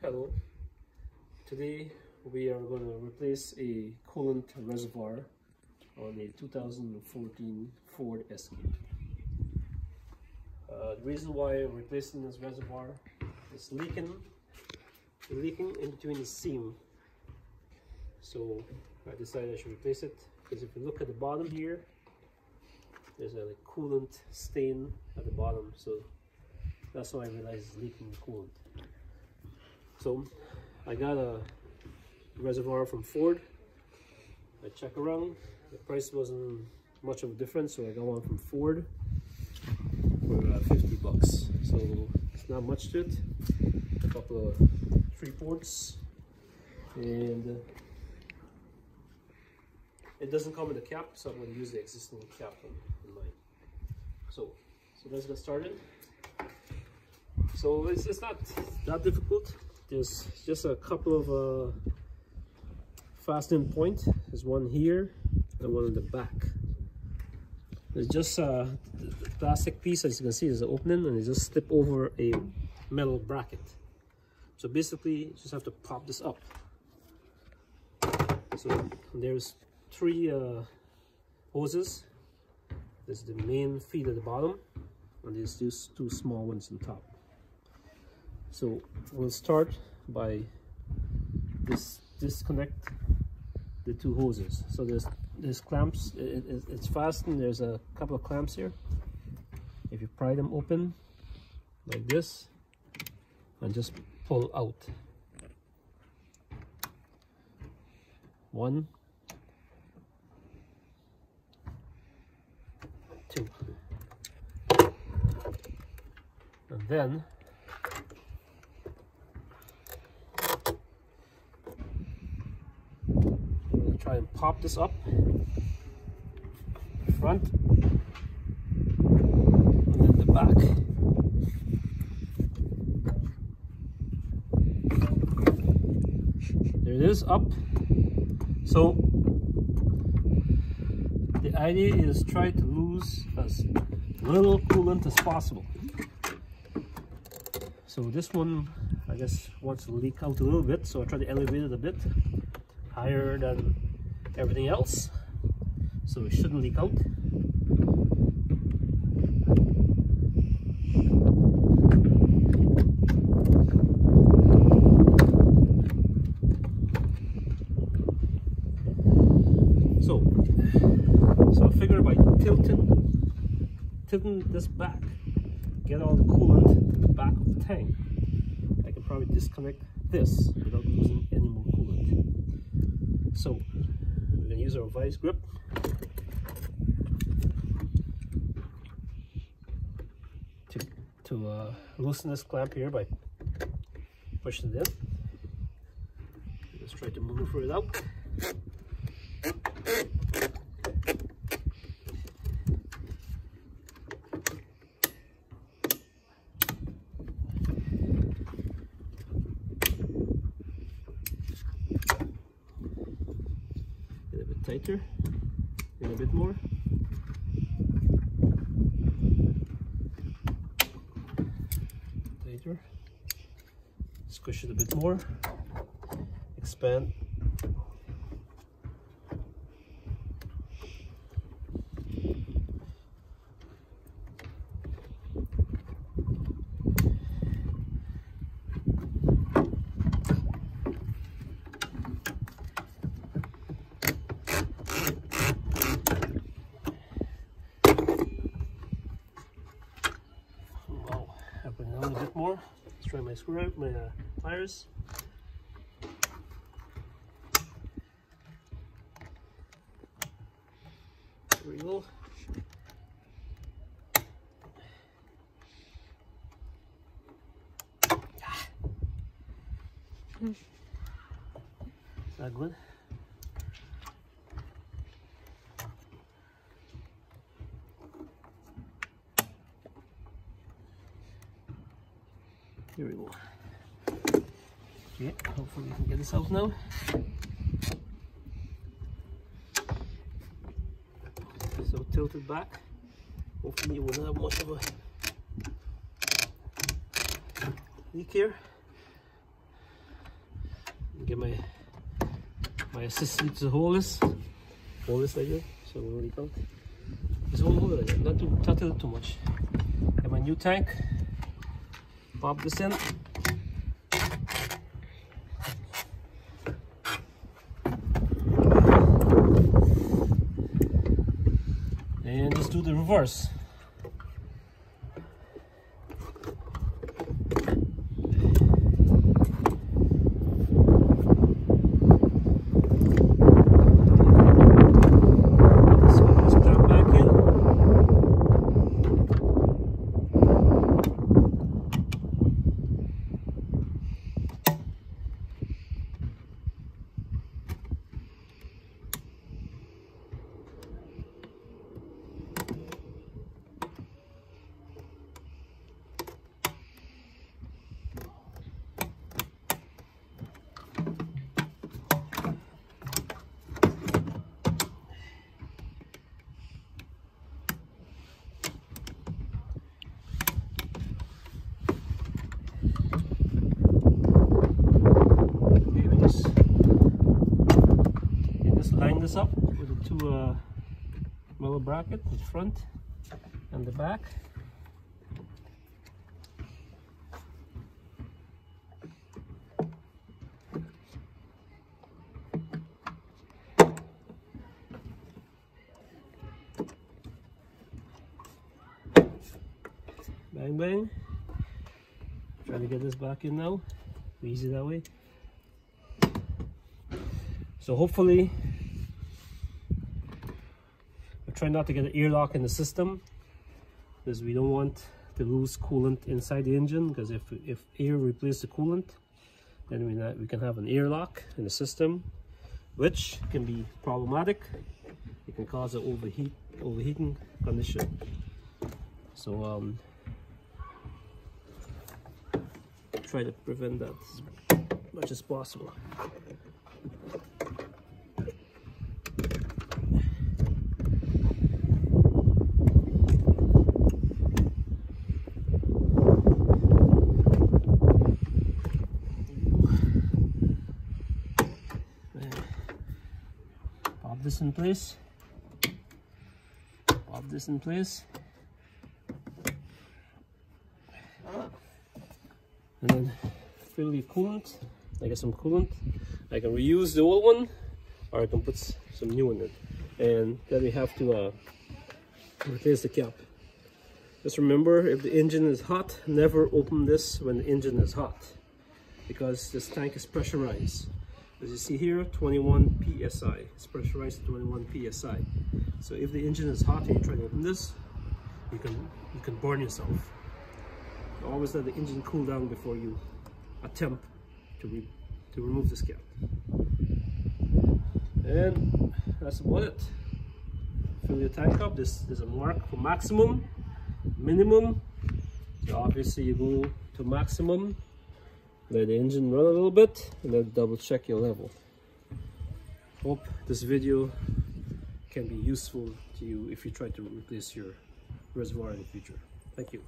Hello, today we are going to replace a coolant reservoir on a 2014 Ford Escape. The reason why I'm replacing this reservoir is leaking in between the seam. So I decided I should replace it because if you look at the bottom here, there's a coolant stain at the bottom. So that's why I realized it's leaking coolant. So I got a reservoir from Ford. I checked around, the price wasn't much of a difference, so I got one from Ford for $50. So it's not much to it. A couple of 3 ports, and it doesn't come with a cap, so I'm going to use the existing cap in mine. So let's get started. So it's not that difficult. There's just a couple of fastening points. There's one here and one in the back. There's just a plastic piece, as you can see, there's an opening, and it just slip over a metal bracket. So basically, you just have to pop this up. So there's 3 hoses. There's the main feed at the bottom, and there's just 2 small ones on top. So we'll start by disconnect the 2 hoses. So there's clamps. It's fastened. There's a couple of clamps here. If you pry them open like this and just pull out. 1, 2, and then try and pop this up front and then the back. There it is, up. So the idea is try to lose as little coolant as possible. So this one, I guess, wants to leak out a little bit, so I try to elevate it a bit higher than everything else, so it shouldn't leak out. So I figure by tilting this back, get all the coolant in the back of the tank, I can probably disconnect this without losing any more coolant. So we're going to use our vice grip to loosen this clamp here by pushing it in. Let's try to maneuver it out. Tighter, and a bit more. Tighter. Squish it a bit more. Expand. Bring it down a bit more. Let's try my pliers. There we go. Is that good? Here we go. Okay, hopefully we can get this out now. So tilted back. Hopefully you won't have much of a. leak here. Get my assistant to hold this like that, so we already count. Just hold it like that, not tilt too much. Get my new tank, pop this in. And just do the reverse. Line this up with the two metal bracket, the front and the back. Bang bang. Try to get this back in now. Easy that way. So hopefully, try not to get an air lock in the system, because we don't want to lose coolant inside the engine, because if air replaces the coolant, then we can have an air lock in the system, which can be problematic. It can cause an overheating condition. So try to prevent that as much as possible. Pop this in place. Pop this in place. And then fill the coolant. I get some coolant. I can reuse the old one, or I can put some new in it. And then we have to replace the cap. Just remember, if the engine is hot, never open this when the engine is hot, because this tank is pressurized. As you see here, 21 psi. It's pressurized to 21 psi. So if the engine is hot and you try to open this, you can burn yourself. Always let the engine cool down before you attempt to remove this cap. And that's about it. Fill your tank up. This is a mark for maximum, minimum. So obviously you go to maximum, let the engine run a little bit, and then double check your level. Hope this video can be useful to you if you try to replace your reservoir in the future. Thank you.